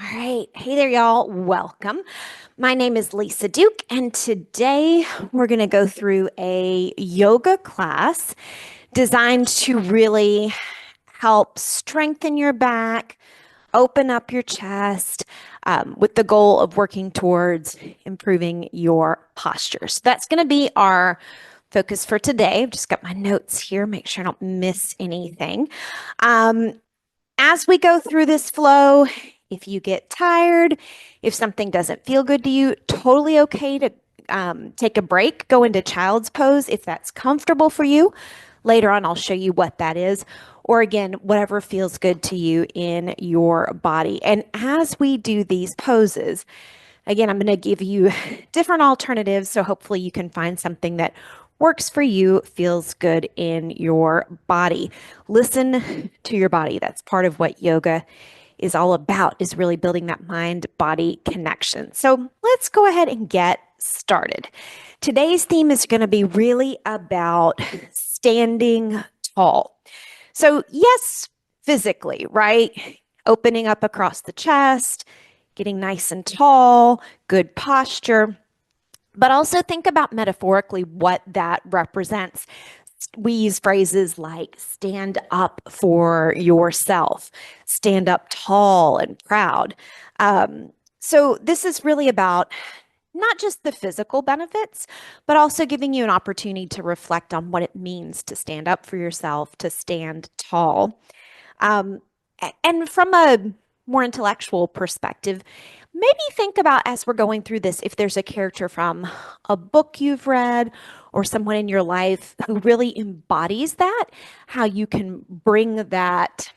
All right. Hey there, y'all. Welcome. My name is Lisa Duke, and today we're going to go through a yoga class designed to really help strengthen your back, open up your chest, with the goal of working towards improving your posture. So that's going to be our focus for today. I've just got my notes here, make sure I don't miss anything. Um, as we go through this flow, if you get tired, if something doesn't feel good to you, totally okay to take a break, go into child's pose if that's comfortable for you. Later on, I'll show you what that is. Or again, whatever feels good to you in your body. And as we do these poses, again, I'm going to give you different alternatives. So hopefully you can find something that works for you, feels good in your body. Listen to your body. That's part of what yoga is all about, is really building that mind body connection. So let's go ahead and get started. Today's theme is going to be really about standing tall. So, yes, physically, right? Opening up across the chest, getting nice and tall, good posture, but also think about metaphorically what that represents. We use phrases like stand up for yourself, stand up tall and proud. So, this is really about not just the physical benefits, but also giving you an opportunity to reflect on what it means to stand up for yourself, to stand tall. Um, and from a more intellectual perspective, maybe think about as we're going through this if there's a character from a book you've read or someone in your life who really embodies that, how you can bring that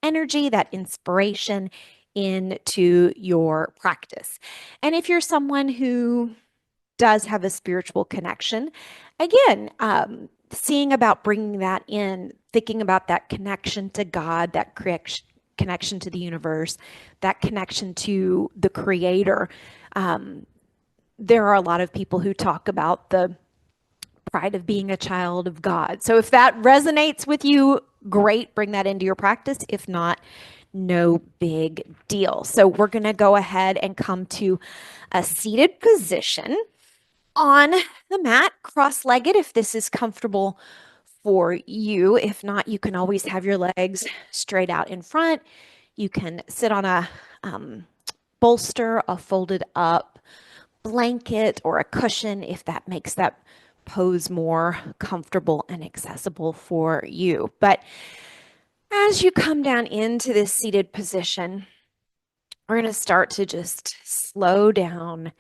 energy, that inspiration into your practice. And if you're someone who does have a spiritual connection, again, seeing about bringing that in, thinking about that connection to God, that connection to the universe, that connection to the creator. There are a lot of people who talk about the pride of being a child of God. So if that resonates with you, great, bring that into your practice. If not, no big deal. So we're going to go ahead and come to a seated position on the mat, cross-legged if this is comfortable for you. If not, you can always have your legs straight out in front. You can sit on a bolster, a folded up blanket, or a cushion if that makes that pose more comfortable and accessible for you. But as you come down into this seated position, we're going to start to just slow down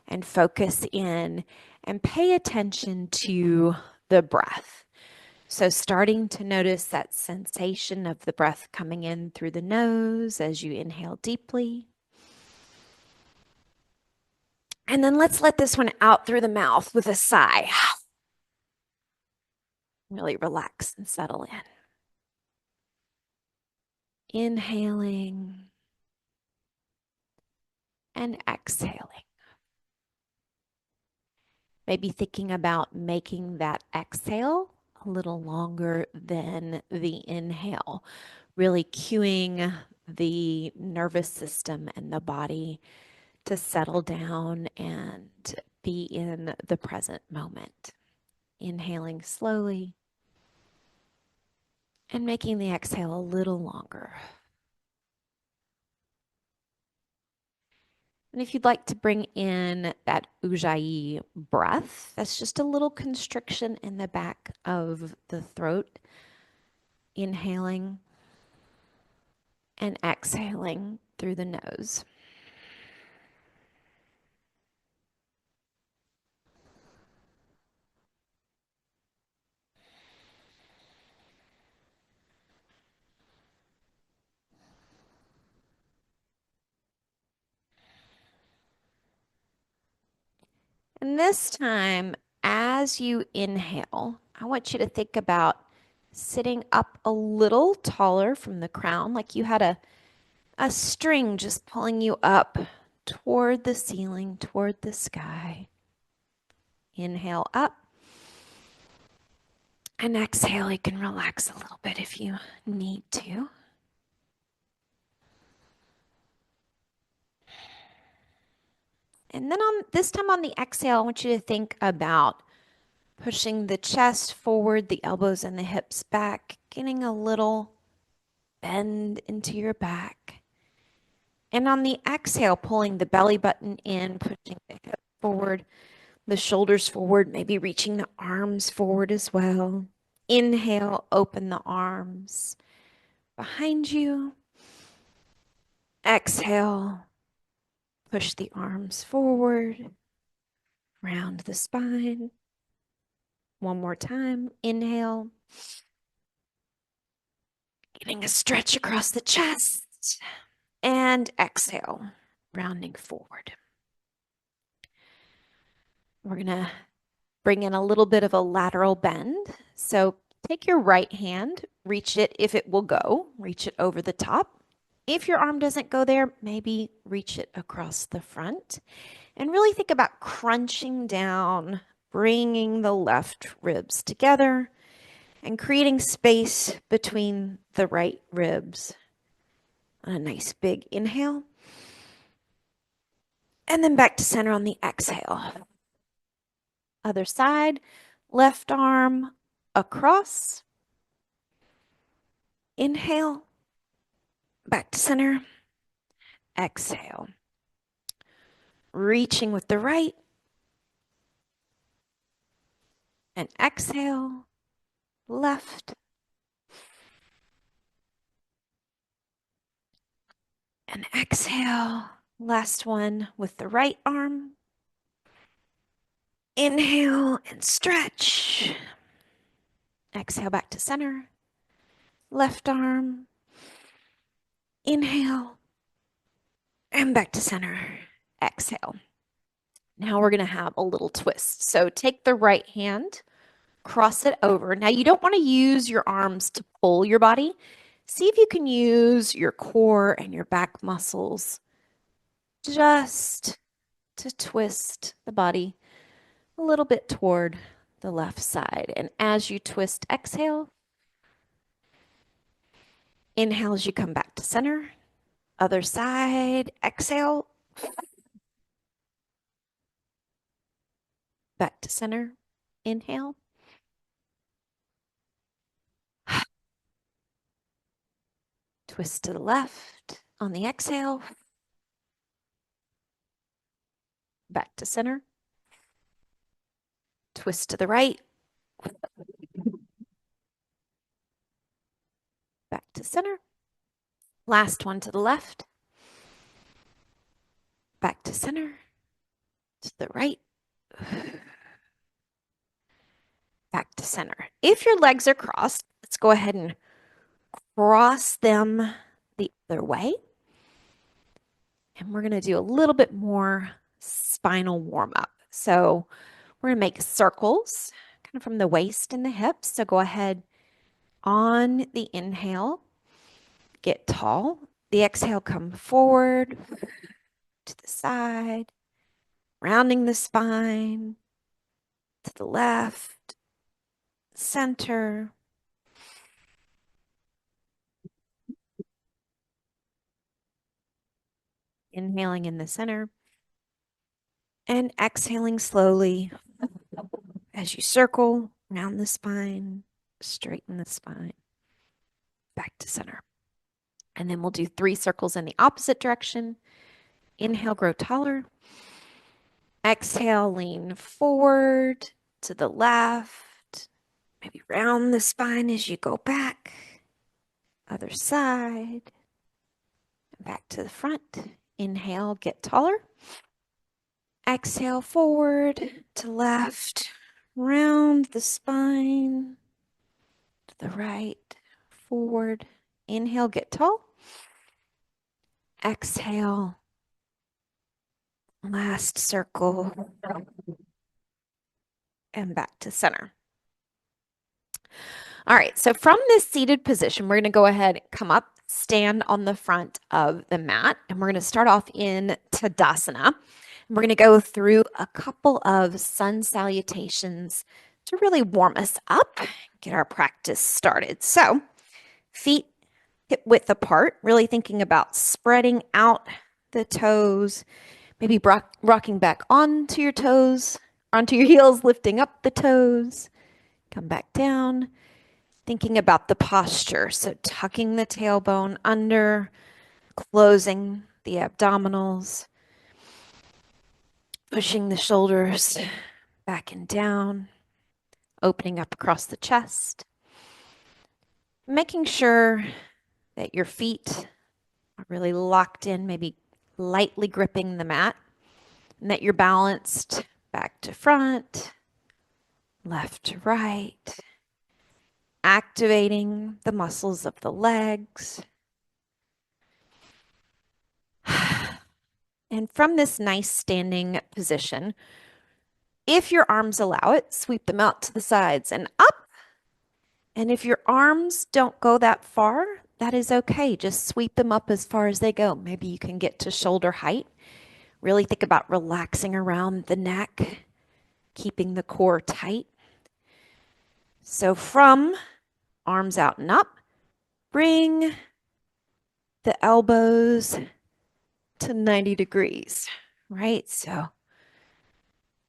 and focus in and pay attention to the breath. So, starting to notice that sensation of the breath coming in through the nose as you inhale deeply. And then let's let this one out through the mouth with a sigh. Really relax and settle in. Inhaling and exhaling. Maybe thinking about making that exhale a little longer than the inhale, really cueing the nervous system and the body to settle down and be in the present moment. Inhaling slowly and making the exhale a little longer. And if you'd like to bring in that ujjayi breath, that's just a little constriction in the back of the throat. Inhaling and exhaling through the nose. And this time, as you inhale, I want you to think about sitting up a little taller from the crown, like you had a string just pulling you up toward the ceiling, toward the sky. Inhale up. And exhale, you can relax a little bit if you need to. And then on this time on the exhale, I want you to think about pushing the chest forward, the elbows and the hips back, getting a little bend into your back. And on the exhale, pulling the belly button in, pushing the hips forward, the shoulders forward, maybe reaching the arms forward as well. Inhale, open the arms behind you. Exhale, push the arms forward, round the spine. One more time. Inhale, getting a stretch across the chest. And exhale, rounding forward. We're going to bring in a little bit of a lateral bend. So take your right hand, reach it if it will go, reach it over the top. If your arm doesn't go there, maybe reach it across the front. And really think about crunching down, bringing the left ribs together and creating space between the right ribs. A nice big inhale. And then back to center on the exhale. Other side, left arm across. Inhale, back to center. Exhale. Reaching with the right. And exhale, left. And exhale. Last one with the right arm. Inhale and stretch. Exhale back to center. Left arm. Inhale. And back to center. Exhale. Now we're going to have a little twist. So take the right hand, cross it over. Now you don't want to use your arms to pull your body. See if you can use your core and your back muscles just to twist the body a little bit toward the left side. And as you twist, exhale. Inhale as you come back to center. Other side, exhale. Back to center. Inhale. Twist to the left on the exhale. Back to center. Twist to the right. Back to center. Last one to the left. Back to center. To the right. Back to center. If your legs are crossed, let's go ahead and cross them the other way. And we're going to do a little bit more spinal warm up. So we're going to make circles kind of from the waist and the hips. So go ahead on the inhale, get tall. The exhale, come forward to the side, rounding the spine to the left, center. Inhaling in the center and exhaling slowly as you circle round the spine, straighten the spine, back to center. And then we'll do 3 circles in the opposite direction. Inhale, grow taller. Exhale, lean forward to the left. Maybe round the spine as you go back. Other side. Back to the front. Inhale, get taller. Exhale, forward to left. Round the spine. To the right. Forward. Inhale, get tall. Exhale. Last circle. And back to center. All right, so from this seated position, we're going to go ahead and come up, stand on the front of the mat, and we're going to start off in Tadasana. We're going to go through a couple of sun salutations to really warm us up, get our practice started. So, feet hip width apart, really thinking about spreading out the toes, Maybe rocking back onto your toes, onto your heels, lifting up the toes. Come back down. Thinking about the posture. So tucking the tailbone under, closing the abdominals, pushing the shoulders back and down, opening up across the chest. Making sure that your feet are really locked in, maybe lightly gripping the mat, and that you're balanced back to front, left to right, activating the muscles of the legs. And from this nice standing position, if your arms allow it, sweep them out to the sides and up. And if your arms don't go that far, that is okay. Just sweep them up as far as they go. Maybe you can get to shoulder height. Really think about relaxing around the neck, keeping the core tight. So from arms out and up, bring the elbows to 90 degrees, right? So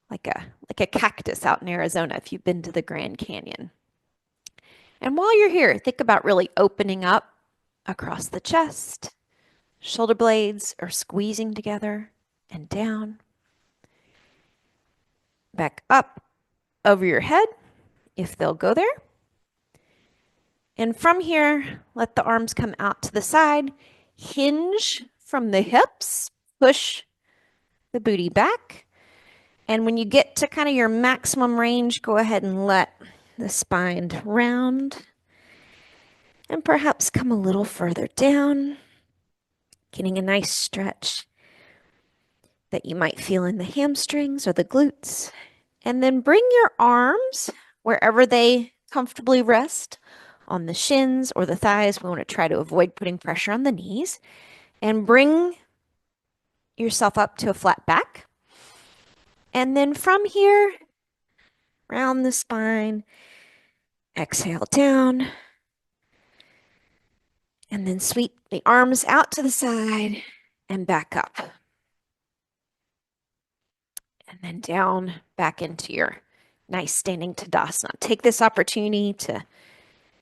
like a cactus out in Arizona if you've been to the Grand Canyon. And while you're here, think about really opening up across the chest. Shoulder blades are squeezing together and down. Back up over your head if they'll go there. And from here, let the arms come out to the side. Hinge from the hips. Push the booty back. And when you get to kind of your maximum range, go ahead and let the spine round. And perhaps come a little further down. Getting a nice stretch that you might feel in the hamstrings or the glutes. And then bring your arms wherever they comfortably rest, on the shins or the thighs. We want to try to avoid putting pressure on the knees. And bring yourself up to a flat back. And then from here, round the spine, exhale down. And then sweep the arms out to the side and back up. And then down back into your nice standing Tadasana. Take this opportunity to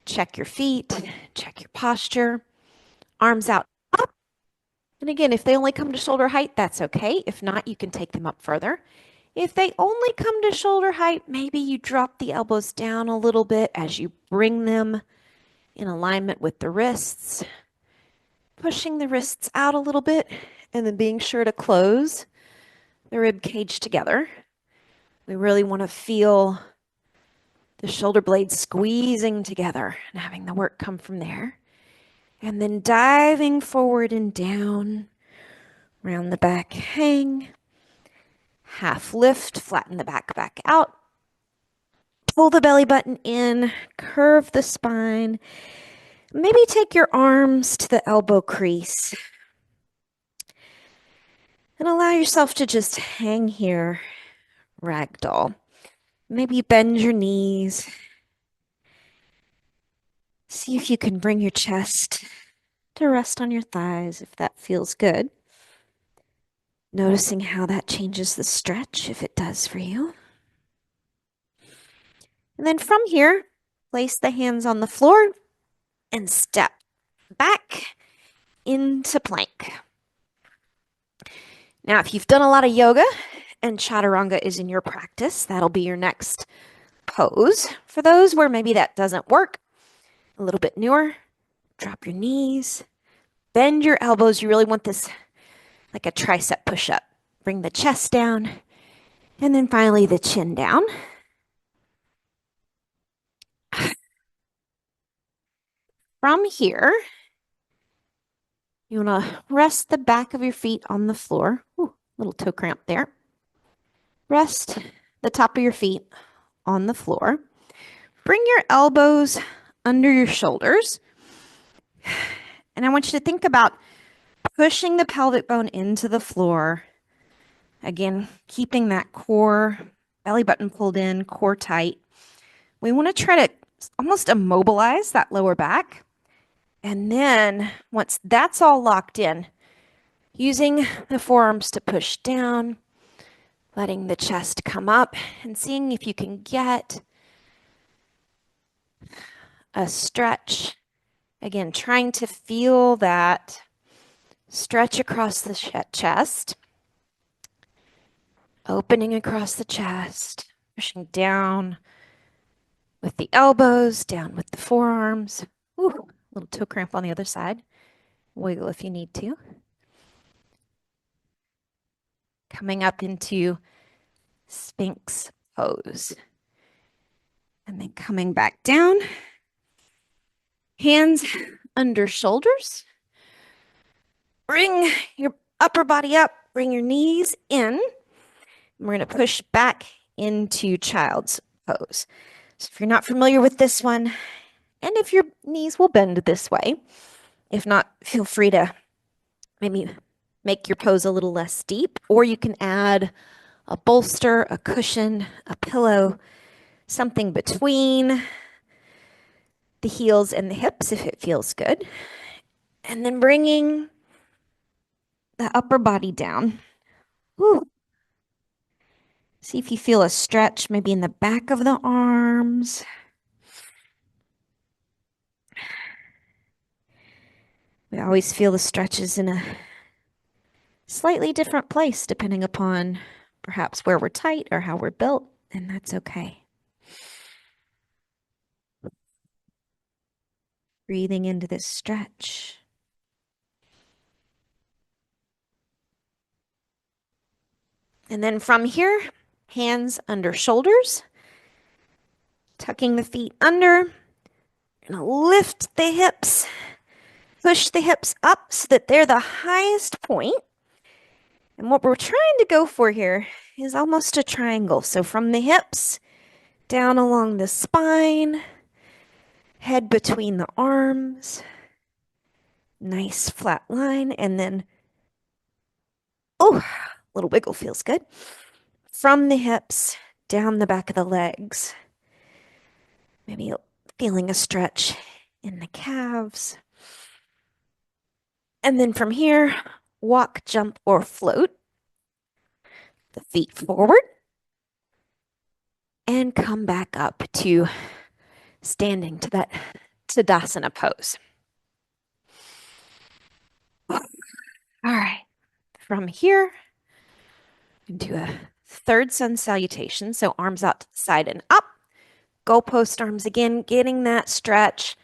check your feet, check your posture, arms out up. And again, if they only come to shoulder height, that's okay. If not, you can take them up further. If they only come to shoulder height, maybe you drop the elbows down a little bit as you bring them in alignment with the wrists, pushing the wrists out a little bit, and then being sure to close the rib cage together. We really want to feel the shoulder blades squeezing together and having the work come from there. And then diving forward and down, round the back hang, half lift, flatten the back out, pull the belly button in, curve the spine. Maybe take your arms to the elbow crease and allow yourself to just hang here, ragdoll. Maybe bend your knees. See if you can bring your chest to rest on your thighs if that feels good. Noticing how that changes the stretch if it does for you. And then from here, place the hands on the floor and step back into plank. Now, if you've done a lot of yoga and chaturanga is in your practice, that'll be your next pose. For those where maybe that doesn't work, a little bit newer, drop your knees, bend your elbows. You really want this like a tricep push-up. Bring the chest down, and then finally the chin down. From here, you want to rest the back of your feet on the floor. Ooh, little toe cramp there. Rest the top of your feet on the floor. Bring your elbows under your shoulders. And I want you to think about pushing the pelvic bone into the floor. Again, keeping that core, belly button pulled in, core tight. We want to try to almost immobilize that lower back. And then once that's all locked in, Using the forearms to push down, letting the chest come up, and seeing if you can get a stretch. Again, trying to feel that stretch across the chest, opening across the chest, pushing down with the elbows, down with the forearms. Ooh, little toe cramp on the other side. Wiggle if you need to. Coming up into Sphinx pose. And then coming back down. Hands under shoulders. Bring your upper body up. Bring your knees in. We're going to push back into child's pose. So if you're not familiar with this one, and if your knees will bend this way, if not, feel free to maybe make your pose a little less steep, or you can add a bolster, a cushion, a pillow, something between the heels and the hips if it feels good. And then bringing the upper body down. Whew. See if you feel a stretch maybe in the back of the arms. We always feel the stretches in a slightly different place depending upon perhaps where we're tight or how we're built, and that's okay. Breathing into this stretch. And then from here, hands under shoulders, tucking the feet under, and lift the hips, push the hips up so that they're the highest point. And what we're trying to go for here is almost a triangle. So from the hips, down along the spine, head between the arms, nice flat line, and then, oh, a little wiggle feels good. From the hips, down the back of the legs. Maybe feeling a stretch in the calves. And then from here, walk, jump, or float. The feet forward. And come back up to standing to that Tadasana pose. All right. From here, do a third sun salutation. So arms out to the side and up. Goalpost arms again, getting that stretch.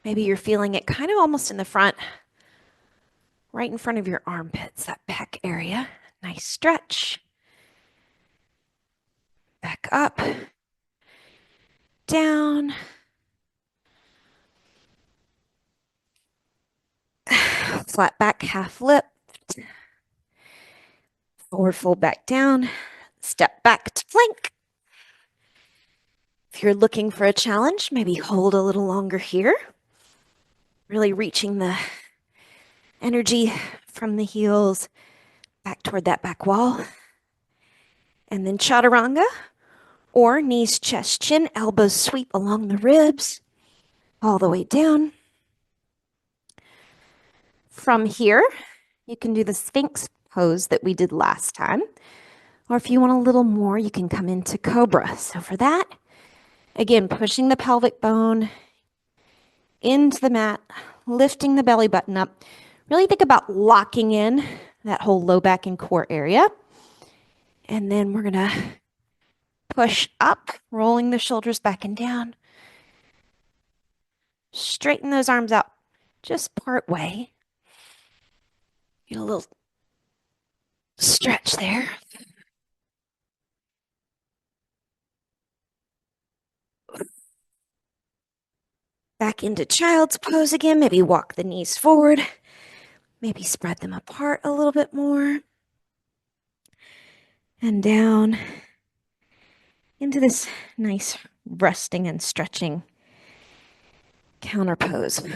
Maybe you're feeling it kind of almost in the front, right in front of your armpits, that back area. Nice stretch. Back up. Down. Flat back, half lift. Forward fold back down. Step back to plank. If you're looking for a challenge, maybe hold a little longer here. Really reaching the energy from the heels back toward that back wall. And then chaturanga, or knees, chest, chin, elbows sweep along the ribs, all the way down. From here, you can do the Sphinx pose that we did last time. Or if you want a little more, you can come into cobra. So for that, again, pushing the pelvic bone into the mat, lifting the belly button up. Really think about locking in that whole low back and core area. And then we're going to push up, rolling the shoulders back and down. Straighten those arms out just part way. Get a little stretch there. Back into child's pose again. Maybe walk the knees forward. Maybe spread them apart a little bit more. And down into this nice resting and stretching counter pose.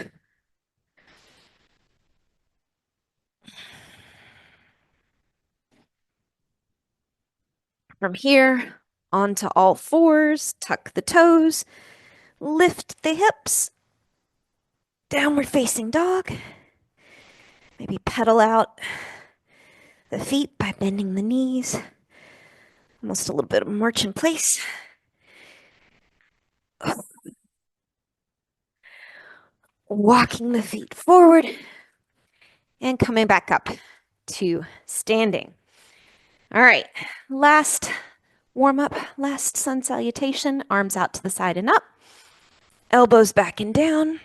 From here, onto all fours, tuck the toes, lift the hips, downward facing dog. Maybe pedal out the feet by bending the knees. Almost a little bit of march in place. Walking the feet forward and coming back up to standing. All right, last warm up, last sun salutation, arms out to the side and up, elbows back and down,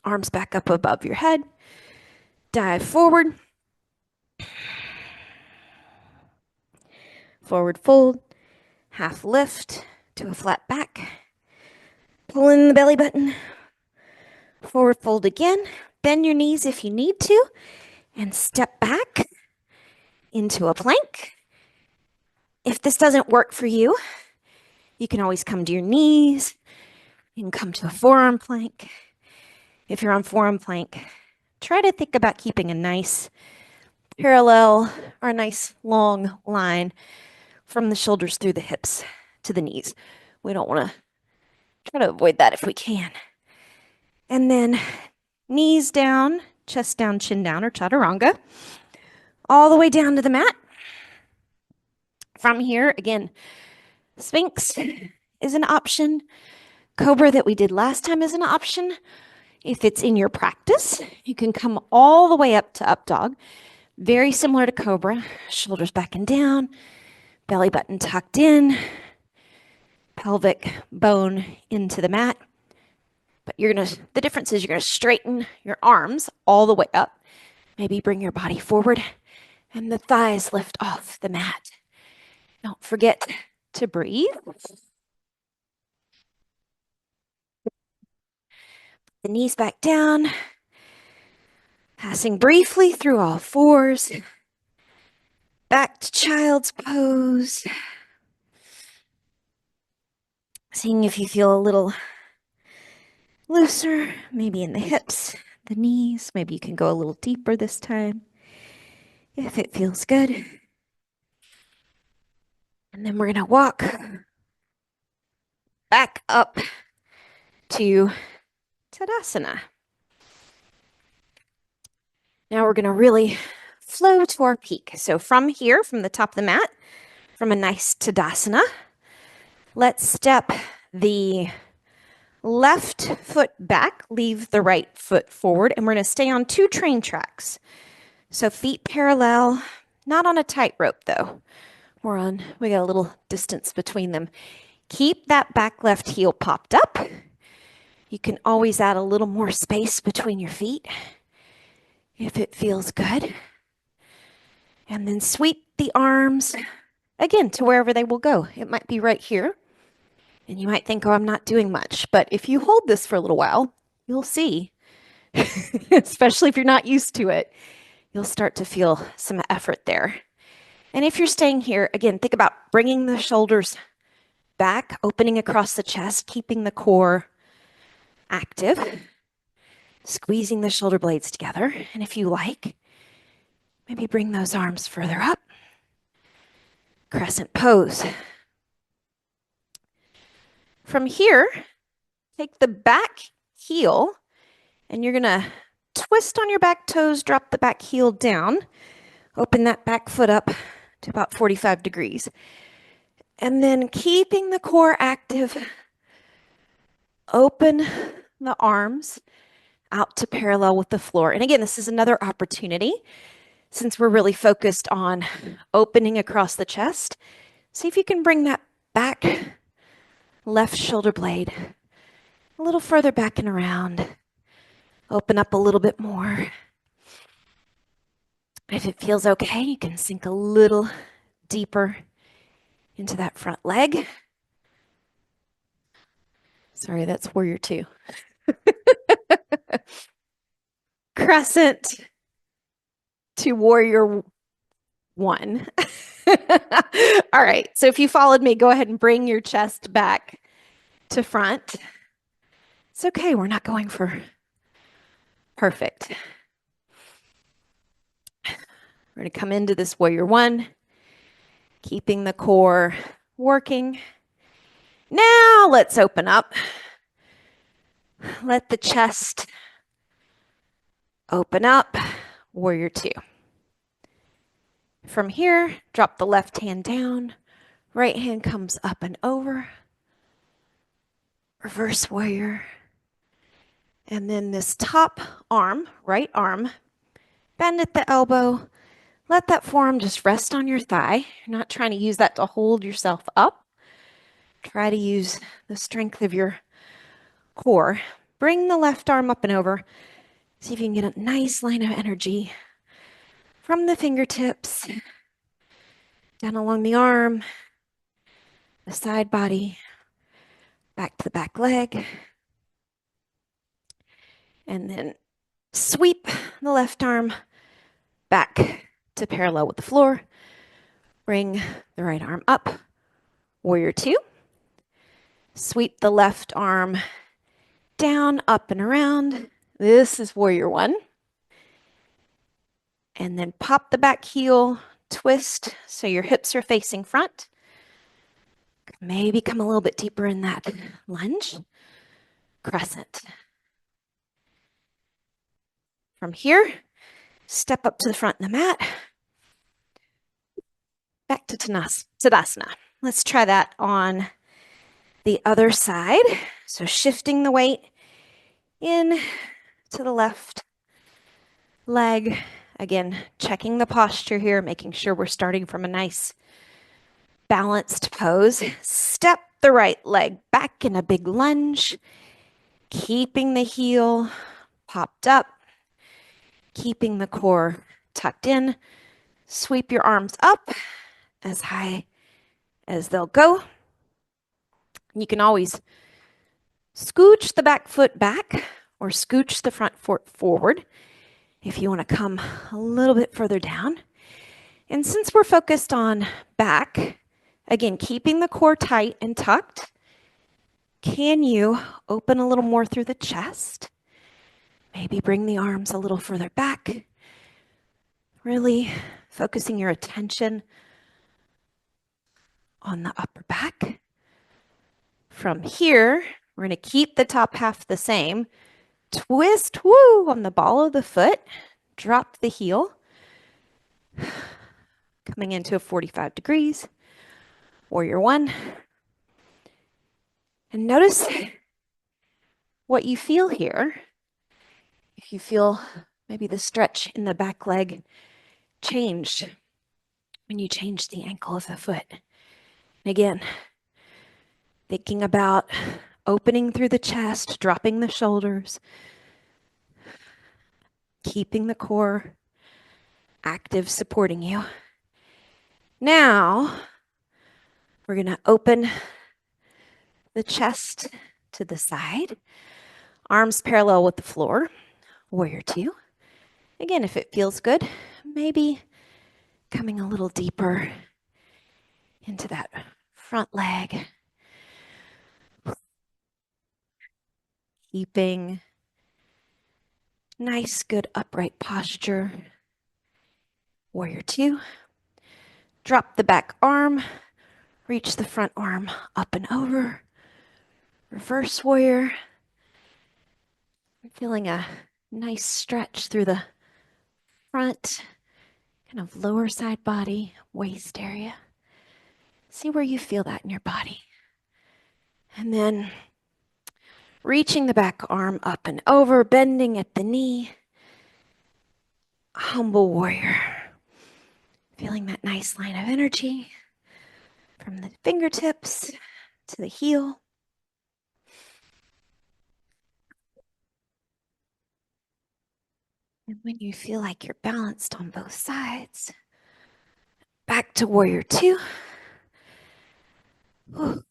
arms back up above your head, dive forward, forward fold, half lift to a flat back, pull in the belly button, forward fold again, bend your knees if you need to, and step back into a plank. If this doesn't work for you, you can always come to your knees. You can come to a forearm plank. If you're on forearm plank, try to think about keeping a nice parallel or a nice long line from the shoulders through the hips to the knees. We don't want to try to avoid that if we can. And then knees down, chest down, chin down, or chaturanga, all the way down to the mat. From here, again, Sphinx is an option. Cobra that we did last time is an option. If it's in your practice, you can come all the way up to up dog. Very similar to Cobra, shoulders back and down, belly button tucked in, pelvic bone into the mat. But the difference is you're gonna straighten your arms all the way up. Maybe bring your body forward and the thighs lift off the mat. Don't forget to breathe. The knees back down, passing briefly through all fours. Back to child's pose. Seeing if you feel a little looser, maybe in the hips, the knees. Maybe you can go a little deeper this time if it feels good. And then we're going to walk back up to Tadasana. Now we're going to really flow to our peak. So from here, from the top of the mat, from a nice Tadasana, let's step the left foot back, leave the right foot forward, and we're going to stay on 2 train tracks. So feet parallel, not on a tightrope though. We got a little distance between them. Keep that back left heel popped up. You can always add a little more space between your feet if it feels good. And then sweep the arms again to wherever they will go. It might be right here. And you might think, oh, I'm not doing much. But if you hold this for a little while, you'll see, especially if you're not used to it, you'll start to feel some effort there. And if you're staying here, again, think about bringing the shoulders back, opening across the chest, keeping the core active, squeezing the shoulder blades together. And if you like, maybe bring those arms further up. Crescent pose. From here, take the back heel and you're going to twist on your back toes, drop the back heel down, open that back foot up to about 45 degrees. And then keeping the core active, open the arms out to parallel with the floor. And again, this is another opportunity since we're really focused on opening across the chest. See if you can bring that back left shoulder blade a little further back and around. Open up a little bit more. If it feels okay, you can sink a little deeper into that front leg. Sorry, that's warrior 2. Crescent to warrior 1. All right, so if you followed me, go ahead and bring your chest back to front. It's okay, we're not going for perfect. We're going to come into this warrior 1, keeping the core working. Now let's open up. Let the chest open up, warrior 2. From here, drop the left hand down, right hand comes up and over, reverse warrior. And then this top arm, right arm, bend at the elbow, let that forearm just rest on your thigh. You're not trying to use that to hold yourself up. Try to use the strength of your core. Bring the left arm up and over. See if you can get a nice line of energy from the fingertips down along the arm, the side body, back to the back leg. And then sweep the left arm back to parallel with the floor. Bring the right arm up, warrior two. Sweep the left arm down, up and around. This is warrior one. And then pop the back heel, twist so your hips are facing front. Maybe come a little bit deeper in that lunge. Crescent. From here, step up to the front of the mat. Back to Tadasana. Let's try that on the other side. So shifting the weight in to the left leg. Again, checking the posture here, making sure we're starting from a nice balanced pose. Step the right leg back in a big lunge, keeping the heel popped up, keeping the core tucked in. Sweep your arms up as high as they'll go. You can always scooch the back foot back or scooch the front foot forward if you want to come a little bit further down. And since we're focused on back, again, keeping the core tight and tucked, can you open a little more through the chest? Maybe bring the arms a little further back. Really focusing your attention on the upper back. From here, we're going to keep the top half the same. Twist, woo, on the ball of the foot. Drop the heel. Coming into a 45 degrees. Warrior one. And notice what you feel here. If you feel maybe the stretch in the back leg changed when you change the ankle of the foot. And again, thinking about opening through the chest, dropping the shoulders, keeping the core active, supporting you. Now, we're going to open the chest to the side, arms parallel with the floor, warrior two. Again, if it feels good, maybe coming a little deeper into that front leg. Keeping nice, good upright posture. Warrior two. Drop the back arm. Reach the front arm up and over. Reverse warrior. I'm feeling a nice stretch through the front, kind of lower side body, waist area. See where you feel that in your body. And then reaching the back arm up and over, bending at the knee. Humble warrior. Feeling that nice line of energy from the fingertips to the heel. And when you feel like you're balanced on both sides, back to warrior two. Ooh.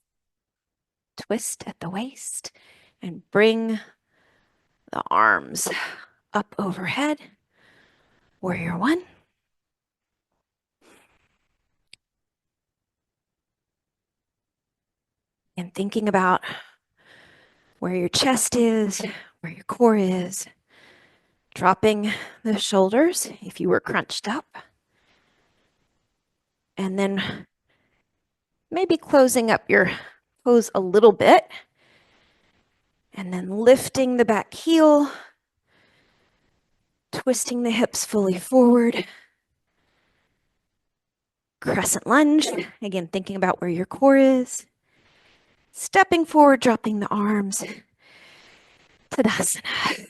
Twist at the waist and bring the arms up overhead. Warrior one. And thinking about where your chest is, where your core is. Dropping the shoulders if you were crunched up. And then maybe closing up your toes a little bit. And then lifting the back heel. Twisting the hips fully forward. Crescent lunge, again, thinking about where your core is. Stepping forward, dropping the arms. Tadasana.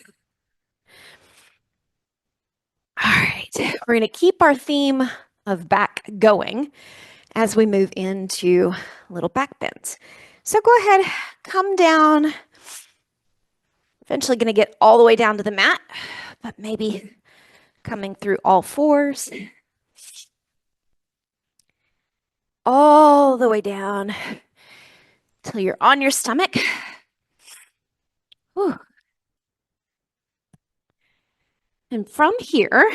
All right, we're going to keep our theme of back going as we move into little back bends. So go ahead, come down. Eventually going to get all the way down to the mat, but maybe coming through all fours. All the way down till you're on your stomach. Whew. And from here,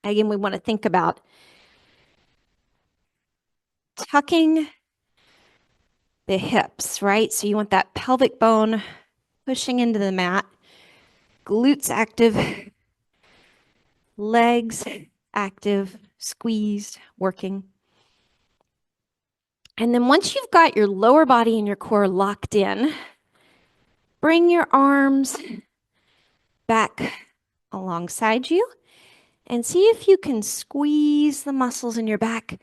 again, we want to think about tucking the hips, right? So you want that pelvic bone pushing into the mat, glutes active, legs active, squeezed, working. And then once you've got your lower body and your core locked in, bring your arms back alongside you and see if you can squeeze the muscles in your back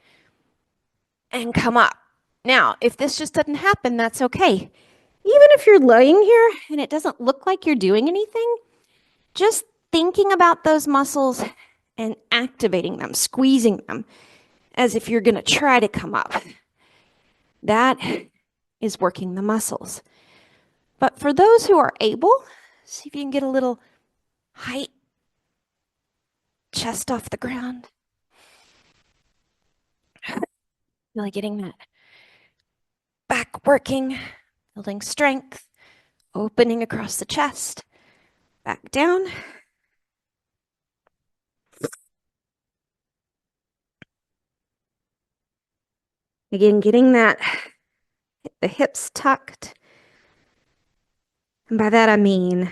and come up. Now, if this just doesn't happen, that's okay. Even if you're laying here and it doesn't look like you're doing anything, just thinking about those muscles and activating them, squeezing them as if you're going to try to come up. That is working the muscles. But for those who are able, see if you can get a little height, chest off the ground. Really getting that back working, building strength, opening across the chest, back down. Again, getting that, the hips tucked. And by that I mean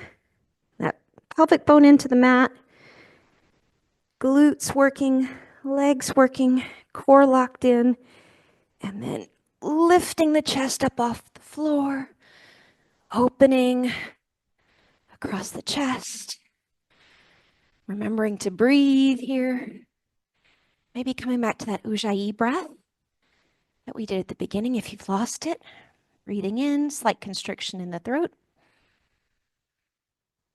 that pelvic bone into the mat, glutes working, legs working, core locked in, and then lifting the chest up off the floor, opening across the chest, remembering to breathe here. Maybe coming back to that Ujjayi breath that we did at the beginning if you've lost it. Breathing in, slight constriction in the throat.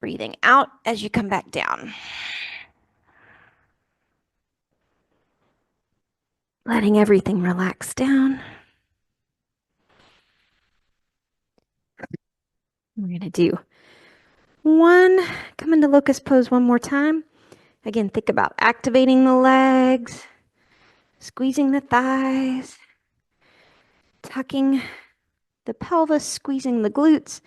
Breathing out as you come back down. Letting everything relax down. We're going to do one, come into locust pose one more time. Again, think about activating the legs, squeezing the thighs, tucking the pelvis, squeezing the glutes,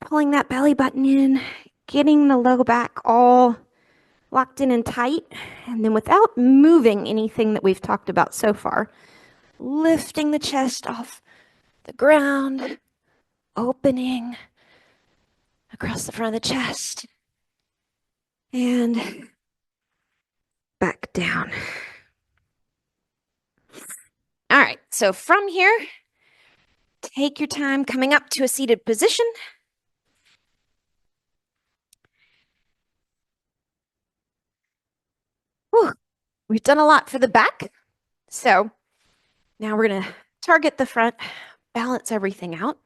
pulling that belly button in, getting the low back all locked in and tight, and then without moving anything that we've talked about so far, lifting the chest off the ground, opening across the front of the chest, and back down. All right, so from here, take your time coming up to a seated position. Whew, we've done a lot for the back, so now we're going to target the front, balance everything out.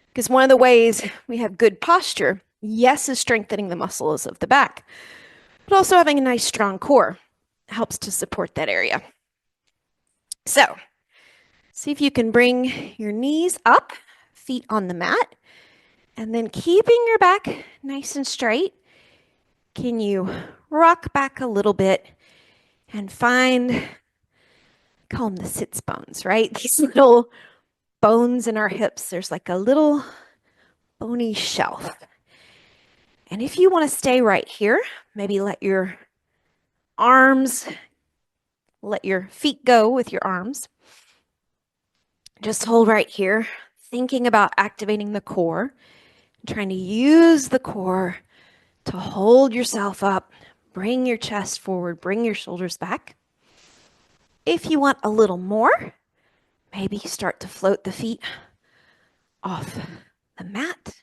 Because one of the ways we have good posture, yes, is strengthening the muscles of the back, but also having a nice strong core helps to support that area. So, see if you can bring your knees up, feet on the mat, and then keeping your back nice and straight, can you rock back a little bit and find, call them the sits bones, right? These little bones in our hips. There's like a little bony shelf. And if you want to stay right here, maybe let your arms, let your feet go with your arms. Just hold right here, thinking about activating the core, trying to use the core to hold yourself up, bring your chest forward, bring your shoulders back. If you want a little more, maybe start to float the feet off the mat,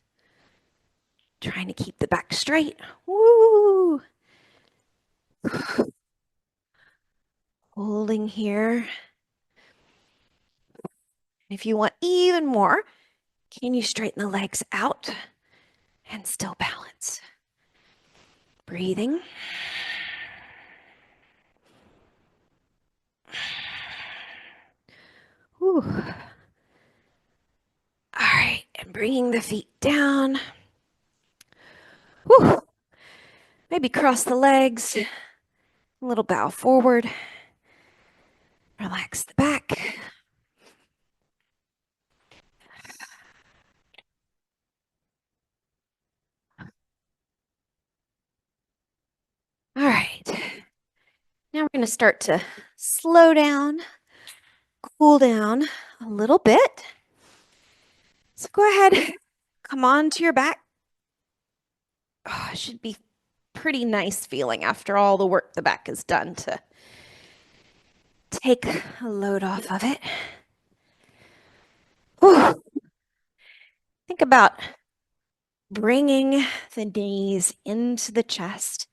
trying to keep the back straight. Woo! Holding here. If you want even more, can you straighten the legs out and still balance? Breathing. Whew. All right, and bringing the feet down. Whew. Maybe cross the legs, a little bow forward. Relax the back. All right, now we're going to start to slow down, cool down a little bit. So go ahead, come on to your back. Oh, it should be pretty nice feeling after all the work the back has done to take a load off of it. Whew. Think about bringing the knees into the chest,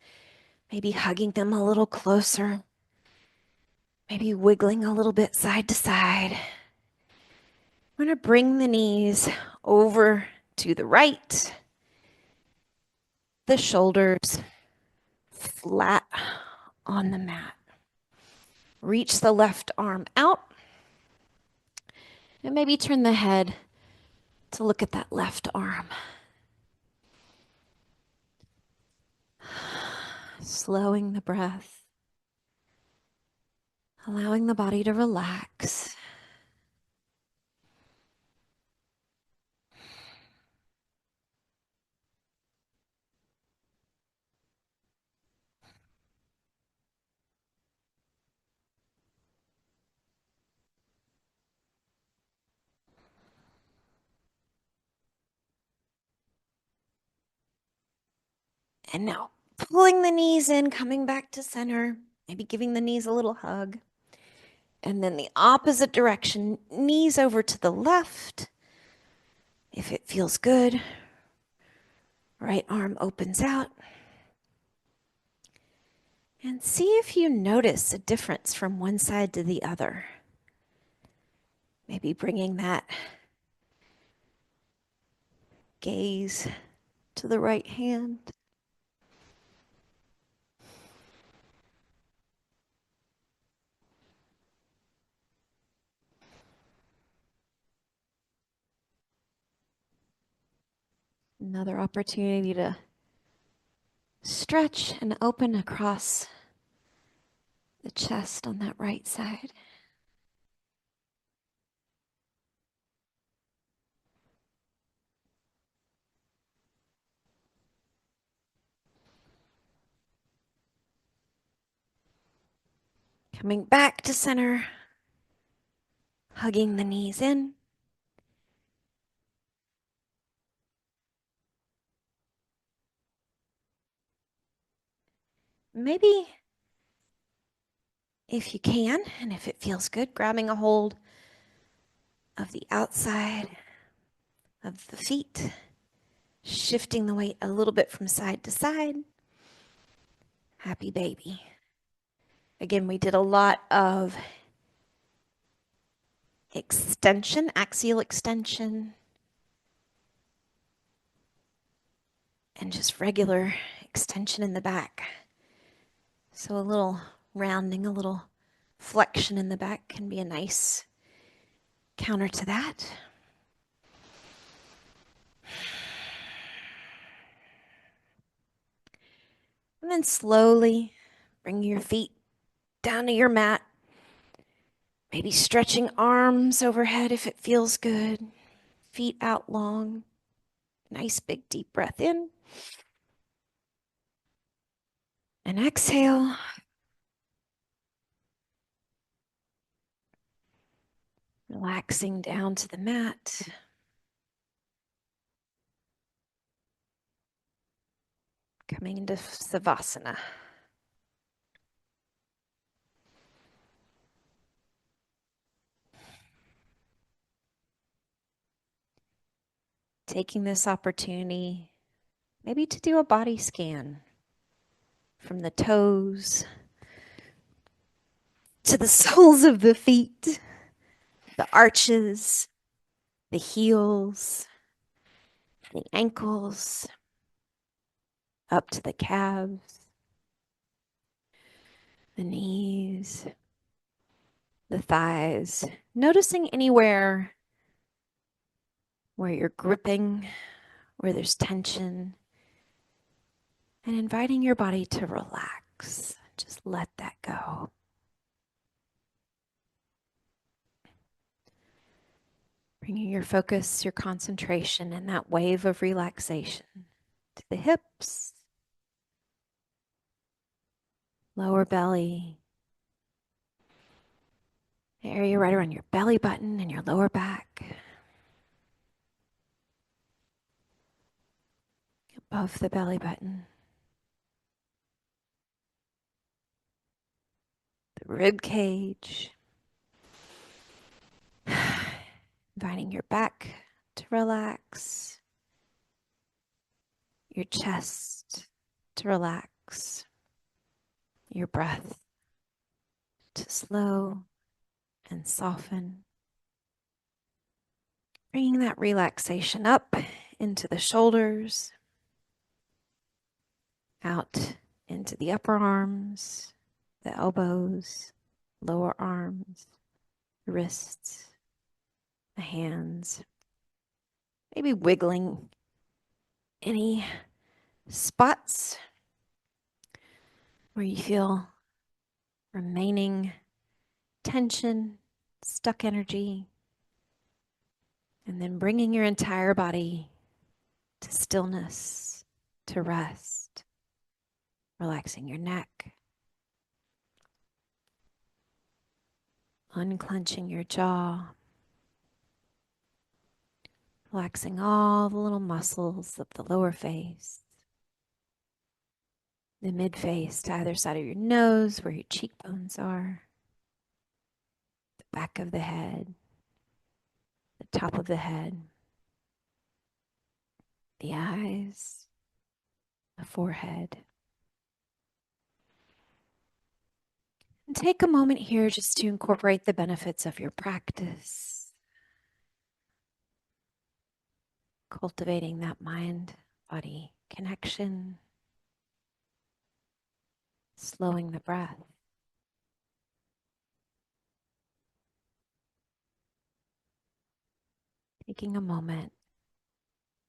maybe hugging them a little closer, maybe wiggling a little bit side to side. We're going to bring the knees over to the right, the shoulders flat on the mat. Reach the left arm out and maybe turn the head to look at that left arm. Slowing the breath, allowing the body to relax. And now pulling the knees in, coming back to center, maybe giving the knees a little hug. And then the opposite direction, knees over to the left. If it feels good, right arm opens out. And see if you notice a difference from one side to the other. Maybe bringing that gaze to the right hand. Another opportunity to stretch and open across the chest on that right side. Coming back to center, hugging the knees in. Maybe, if you can, and if it feels good, grabbing a hold of the outside of the feet, shifting the weight a little bit from side to side. Happy baby. Again, we did a lot of extension, axial extension, and just regular extension in the back. So a little rounding, a little flexion in the back can be a nice counter to that. And then slowly bring your feet down to your mat. Maybe stretching arms overhead if it feels good. Feet out long. Nice big deep breath in. And exhale. Relaxing down to the mat. Coming into Savasana. Taking this opportunity maybe to do a body scan from the toes to the soles of the feet, the arches, the heels, the ankles, up to the calves, the knees, the thighs, noticing anywhere where you're gripping, where there's tension, and inviting your body to relax. Just let that go. Bringing your focus, your concentration, and that wave of relaxation to the hips, lower belly, the area right around your belly button and your lower back, above the belly button, the rib cage, inviting your back to relax, your chest to relax, your breath to slow and soften. Bringing that relaxation up into the shoulders, out into the upper arms, the elbows, lower arms, wrists, the hands. Maybe wiggling any spots where you feel remaining tension, stuck energy, and then bringing your entire body to stillness, to rest, relaxing your neck, unclenching your jaw, relaxing all the little muscles of the lower face, the mid face to either side of your nose where your cheekbones are, the back of the head, the top of the head, the eyes, the forehead. And take a moment here just to incorporate the benefits of your practice, cultivating that mind-body connection, slowing the breath, taking a moment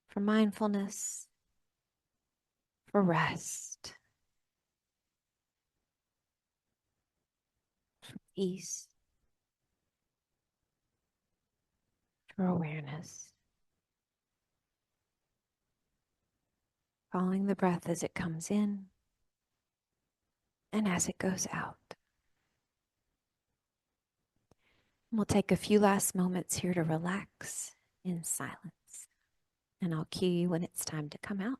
for mindfulness, for rest, for peace, for awareness. Following the breath as it comes in and as it goes out. We'll take a few last moments here to relax in silence, and I'll cue you when it's time to come out.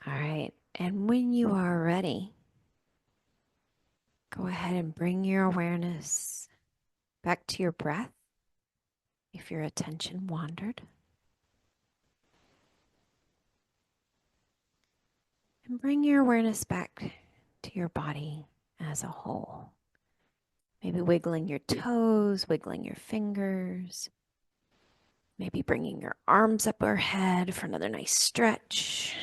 All right. And when you are ready, go ahead and bring your awareness back to your breath if your attention wandered. And bring your awareness back to your body as a whole. Maybe wiggling your toes, wiggling your fingers. Maybe bringing your arms up overhead for another nice stretch.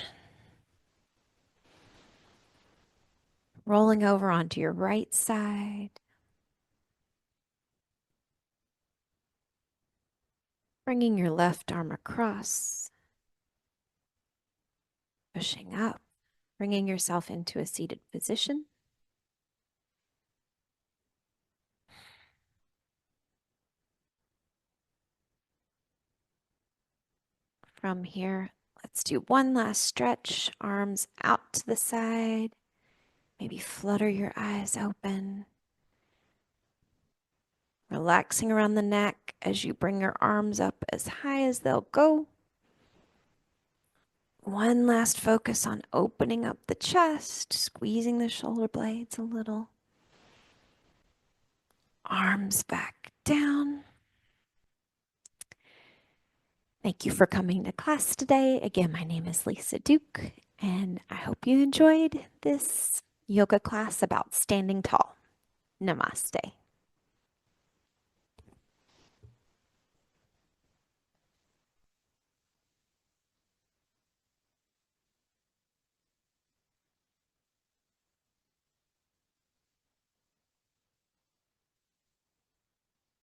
Rolling over onto your right side. Bringing your left arm across. Pushing up. Bringing yourself into a seated position. From here, let's do one last stretch. Arms out to the side. Maybe flutter your eyes open. Relaxing around the neck as you bring your arms up as high as they'll go. One last focus on opening up the chest, squeezing the shoulder blades a little. Arms back down. Thank you for coming to class today. Again, my name is Lisa Duke, and I hope you enjoyed this yoga class about standing tall. Namaste.